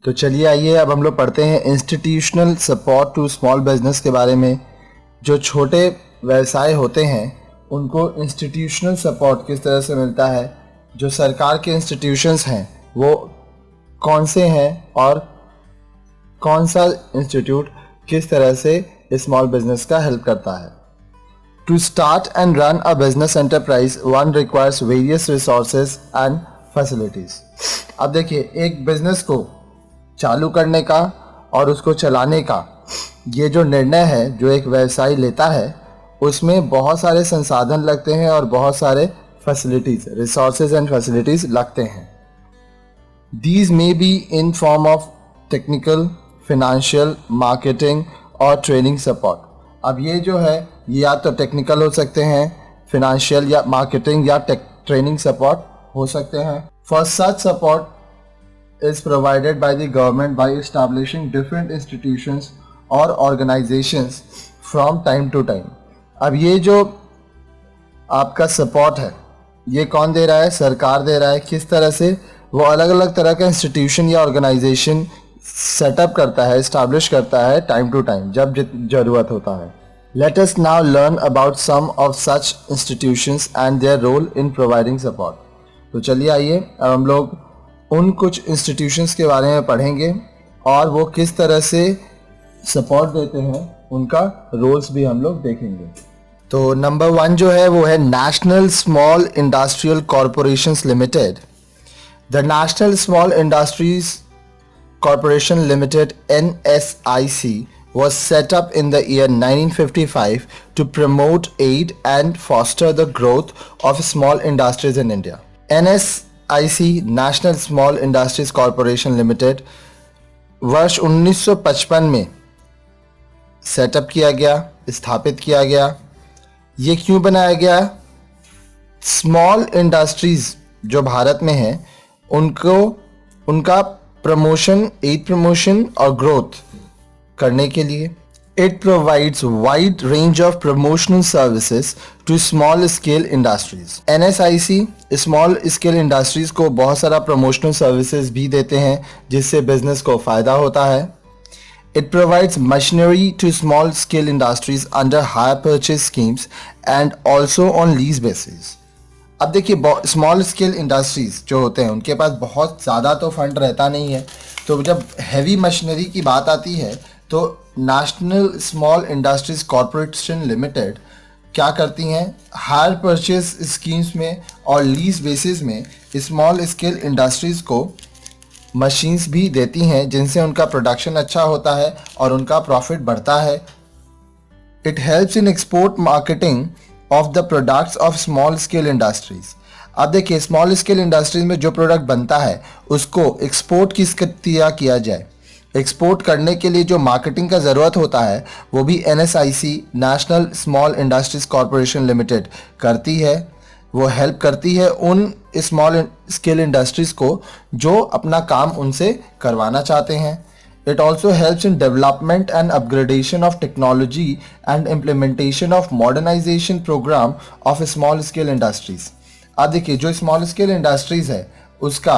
तो चलिए आइए अब हम लोग पढ़ते हैं institutional support to small business के बारे में। जो छोटे व्यवसाय होते हैं उनको इंस्टीट्यूशनल सपोर्ट किस तरह से मिलता है, जो सरकार के इंस्टीट्यूशंस हैं वो कौन से हैं और कौन सा इंस्टीट्यूट किस तरह से स्मॉल बिजनेस का हेल्प करता है। To start and run a business enterprise one requires various resources and facilities. अब देखिए, एक बिजनेस को चालू करने का और उसको चलाने का ये जो निर्णय है जो एक व्यवसाय लेता है उसमें बहुत सारे संसाधन लगते हैं और बहुत सारे फैसिलिटीज़, रिसोर्सेज एंड फैसिलिटीज़ लगते हैं। These may be in form of technical, financial, marketing और ट्रेनिंग सपोर्ट। अब ये जो है ये या तो टेक्निकल हो सकते हैं, फिनेंशियल या मार्केटिंग या ट्रेनिंग सपोर्ट हो सकते हैं। For such support is provided by the government by establishing different institutions or organizations from time to time। अब ये जो आपका सपोर्ट है ये कौन दे रहा है? सरकार दे रहा है। किस तरह से? वो अलग अलग तरह का इंस्टीट्यूशन या ऑर्गेनाइजेशन सेटअप करता है, इस्टेब्लिश करता है टाइम टू टाइम जब ज़रूरत होता है। Let us now learn about some of such institutions and their role in providing support. तो चलिए आइए अब हम लोग उन कुछ इंस्टीट्यूशंस के बारे में पढ़ेंगे और वो किस तरह से सपोर्ट देते हैं, उनका रोल्स भी हम लोग देखेंगे। तो नंबर 1 जो है वो है national small industrial corporations limited. The National Small Industries Corporation Limited (NSIC) was set up in the year 1955 to promote, aid and foster the growth of small industries in India. NSIC National Small Industries Corporation Limited वर्ष 1955 में setup किया गया, स्थापित किया गया। ये क्यों बनाया गया? स्मॉल इंडस्ट्रीज जो भारत में हैं उनको उनका प्रमोशन, एड प्रमोशन और ग्रोथ करने के लिए। It provides wide range of promotional services to small scale industries. NSIC small scale industries को बहुत सारा प्रमोशनल सर्विसेज भी देते हैं जिससे बिजनेस को फ़ायदा होता है। It provides machinery to small scale industries under hire purchase schemes and also on lease basis. अब देखिए, स्मॉल स्केल इंडस्ट्रीज़ जो होते हैं उनके पास बहुत ज़्यादा तो फंड रहता नहीं है, तो जब हैवी मशीनरी की बात आती है तो national small industries corporation limited क्या करती हैं, हायर परचेज स्कीम्स में और लीज बेसिस में स्मॉल स्केल इंडस्ट्रीज़ को मशीन्स भी देती हैं जिनसे उनका प्रोडक्शन अच्छा होता है और उनका प्रॉफिट बढ़ता है। It helps in export marketing of the products of small scale industries. अब देखिए, स्मॉल स्केल इंडस्ट्रीज में जो प्रोडक्ट बनता है उसको एक्सपोर्ट किया जाए। एक्सपोर्ट करने के लिए जो मार्केटिंग का ज़रूरत होता है वो भी NSIC national small industries corporation limited करती है। वो हेल्प करती है उन स्मॉल स्केल इंडस्ट्रीज़ को जो अपना काम उनसे करवाना चाहते हैं। It also helps in development and upgradation of technology and implementation of modernization program of small scale industries। अब देखिए, जो स्मॉल स्केल इंडस्ट्रीज़ है उसका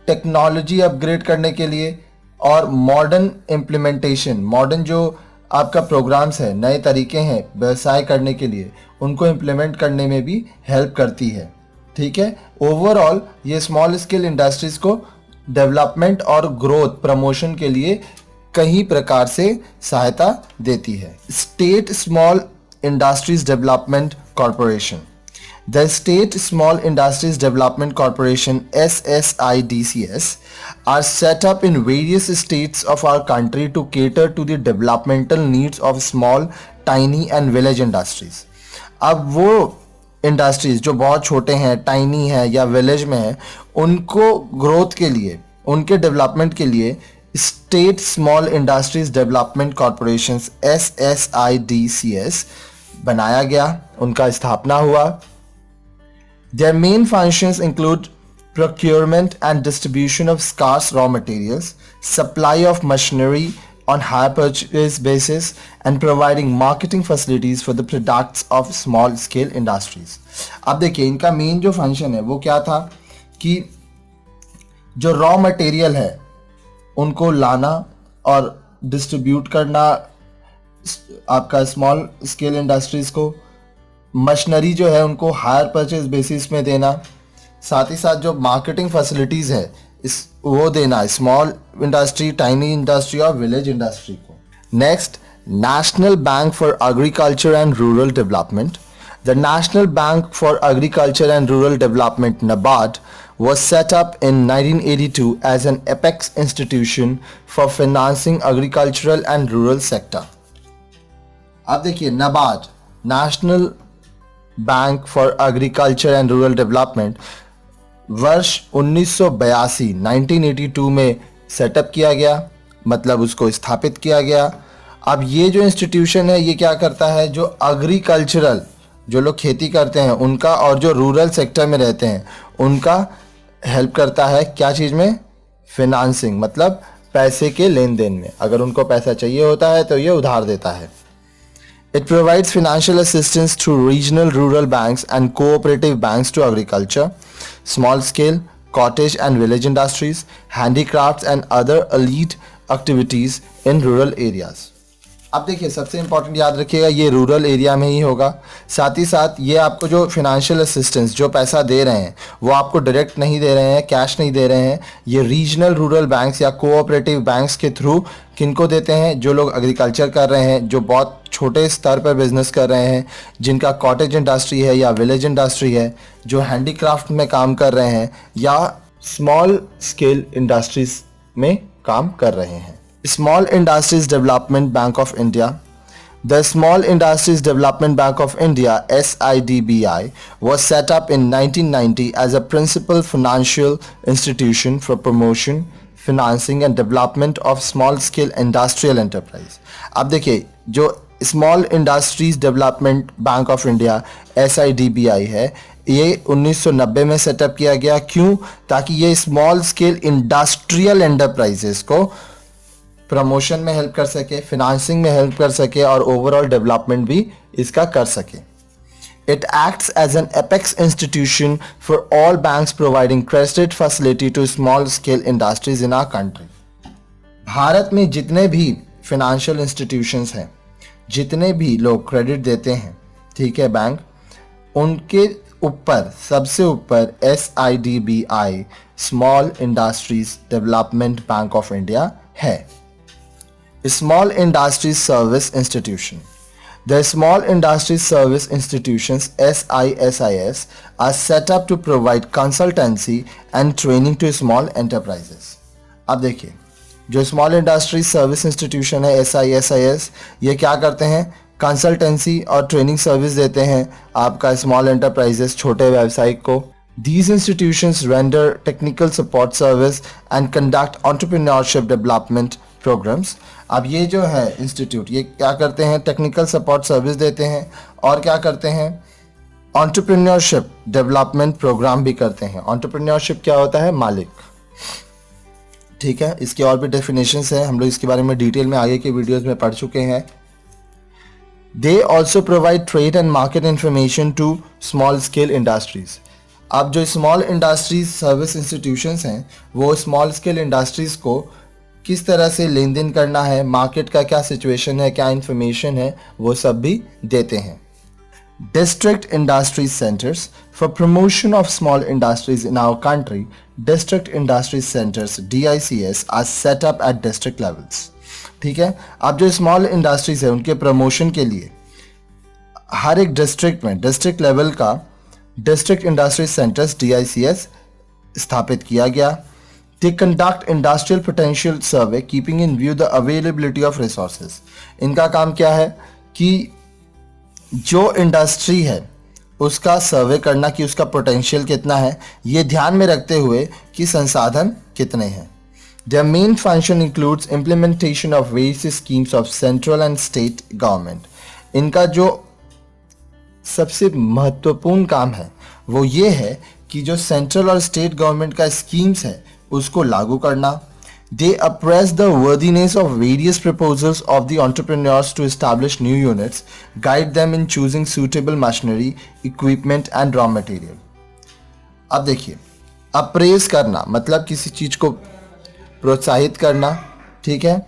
टेक्नोलॉजी अपग्रेड करने के लिए और मॉडर्न इम्प्लीमेंटेशन, मॉडर्न जो आपका प्रोग्राम्स है, नए तरीके हैं व्यवसाय करने के लिए, उनको इम्प्लीमेंट करने में भी हेल्प करती है। ठीक है, ओवरऑल ये स्मॉल स्केल इंडस्ट्रीज़ को डेवलपमेंट और ग्रोथ प्रमोशन के लिए कई प्रकार से सहायता देती है। State small industries development corporation. The state small industries development corporation SSIDCS are set up in various states of our country to cater to the developmental needs of small, tiny and village industries. अब वो industries जो बहुत छोटे हैं, tiny हैं या village में हैं, उनको ग्रोथ के लिए, उनके डेवलपमेंट के लिए state small industries development corporation SSIDCS बनाया गया, उनका स्थापना हुआ। Their main functions include procurement and distribution of scarce raw materials, supply of machinery on hire purchase basis and providing marketing facilities for the products of small scale industries। अब देखिए, इनका main जो function है वो क्या था कि जो रॉ मटेरियल है उनको लाना और डिस्ट्रीब्यूट करना आपका स्मॉल स्केल इंडस्ट्रीज़ को, मशीनरी जो है उनको हायर परचेज बेसिस में देना, साथ ही साथ जो मार्केटिंग फैसिलिटीज़ है इस वो देना स्मॉल इंडस्ट्री, टाइनी इंडस्ट्री और विलेज इंडस्ट्री को। Next, national bank for agriculture and rural development. The national bank for agriculture and rural development NABARD was set up in 1982 as an apex institution for financing agricultural and rural sector. अब देखिए NABARD, national bank for agriculture and rural development, वर्ष 1982 में setup किया गया, मतलब उसको स्थापित किया गया। अब ये जो इंस्टीट्यूशन है ये क्या करता है, जो एग्रीकल्चरल, जो लोग खेती करते हैं उनका, और जो रूरल सेक्टर में रहते हैं उनका हेल्प करता है। क्या चीज़ में? फिनांसिंग, मतलब पैसे के लेन देन में। अगर उनको पैसा चाहिए होता है तो ये उधार देता है। It provides financial assistance through regional rural banks and cooperative banks to agriculture, small scale, cottage and village industries, handicrafts and other elite activities in rural areas. अब देखिए सबसे इंपॉर्टेंट याद रखिएगा ये रूरल एरिया में ही होगा। साथ ही साथ ये आपको जो फिनेंशियल असिस्टेंस, जो पैसा दे रहे हैं वो आपको डायरेक्ट नहीं दे रहे हैं, कैश नहीं दे रहे हैं, ये रीजनल रूरल बैंक्स या कोऑपरेटिव बैंक्स के थ्रू किनको देते हैं? जो लोग एग्रीकल्चर कर रहे हैं, जो बहुत छोटे स्तर पर बिजनेस कर रहे हैं, जिनका कॉटेज इंडस्ट्री है या विलेज इंडस्ट्री है, जो हैंडीक्राफ्ट में काम कर रहे हैं या स्मॉल स्केल इंडस्ट्रीज में काम कर रहे हैं। Small Industries Development Bank of India. The Small Industries Development Bank of India (SIDBI) was set up in 1990 as a principal financial institution for promotion, financing and development of small scale industrial enterprise. अब देखिए जो Small Industries Development Bank of India (SIDBI) है, ये 1990 में setup किया गया। क्यों? ताकि ये स्मॉल स्केल इंडस्ट्रियल एंटरप्राइजेस को प्रमोशन में हेल्प कर सके, फिनांसिंग में हेल्प कर सके और ओवरऑल डेवलपमेंट भी इसका कर सके। It acts as an apex institution for all banks providing credit facility to small scale industries in our country. Bharat में जितने भी फिनेंशियल इंस्टीट्यूशंस हैं, जितने भी लोग क्रेडिट देते हैं, ठीक है, बैंक, उनके ऊपर सबसे ऊपर SIDBI small industries development bank of India है। Small Industries Service Institution. The Small Industries Service Institutions SISIS are set up to provide consultancy and training to small enterprises. अब देखिए जो Small Industries Service Institution है SISIS, ये क्या करते हैं? Consultancy और ट्रेनिंग सर्विस देते हैं आपका स्मॉल एंटरप्राइजेस, छोटे व्यवसायिक को। These institutions render technical support service and conduct entrepreneurship development programs. अब ये जो है इंस्टीट्यूट, ये क्या करते हैं? टेक्निकल सपोर्ट सर्विस देते हैं और क्या करते हैं? एंटरप्रेन्योरशिप डेवलपमेंट प्रोग्राम भी करते हैं। एंटरप्रेन्योरशिप क्या होता है? मालिक, ठीक है। इसके और भी डेफिनेशंस हैं, हम लोग इसके बारे में डिटेल में आगे के वीडियोस में पढ़ चुके हैं। They also provide trade and market information to small scale industries. अब जो स्मॉल इंडस्ट्रीज सर्विस इंस्टीट्यूशंस हैं वो स्मॉल स्केल इंडस्ट्रीज को किस तरह से लेन देन करना है, मार्केट का क्या सिचुएशन है, क्या इन्फॉर्मेशन है, वो सब भी देते हैं। District industry centres for promotion of small industries in our country, district industry centres DICS are set up at district levels, ठीक है। अब जो स्मॉल इंडस्ट्रीज है उनके प्रमोशन के लिए हर एक डिस्ट्रिक्ट में, डिस्ट्रिक्ट लेवल का डिस्ट्रिक्ट इंडस्ट्री सेंटर्स DICS स्थापित किया गया। They conduct industrial potential survey keeping in view the availability of resources. इनका काम क्या है कि जो इंडस्ट्री है उसका सर्वे करना कि उसका पोटेंशियल कितना है, ये ध्यान में रखते हुए कि संसाधन कितने हैं। Their main function includes implementation of various schemes of central and state government. इनका जो सबसे महत्वपूर्ण काम है वो ये है कि जो सेंट्रल और स्टेट गवर्नमेंट का स्कीम्स है उसको लागू करना। They appraise the worthiness of various proposals of the entrepreneurs to establish new units, guide them in choosing suitable machinery, equipment and raw material. अब देखिए, अप्रेज करना मतलब किसी चीज को प्रोत्साहित करना। ठीक है,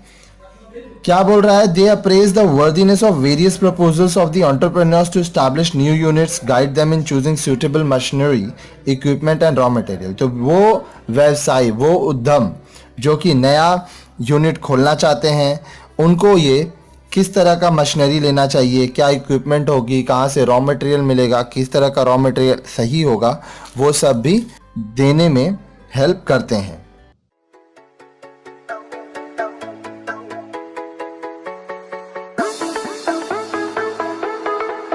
क्या बोल रहा है, they appraise the worthiness of various proposals of the entrepreneurs to establish new units, guide them in choosing suitable machinery, equipment and raw material. तो वो व्यवसाय, वो उद्यम जो कि नया यूनिट खोलना चाहते हैं, उनको ये किस तरह का मशीनरी लेना चाहिए, क्या इक्विपमेंट होगी, कहाँ से रॉ मटेरियल मिलेगा, किस तरह का रॉ मटेरियल सही होगा, वो सब भी देने में हेल्प करते हैं।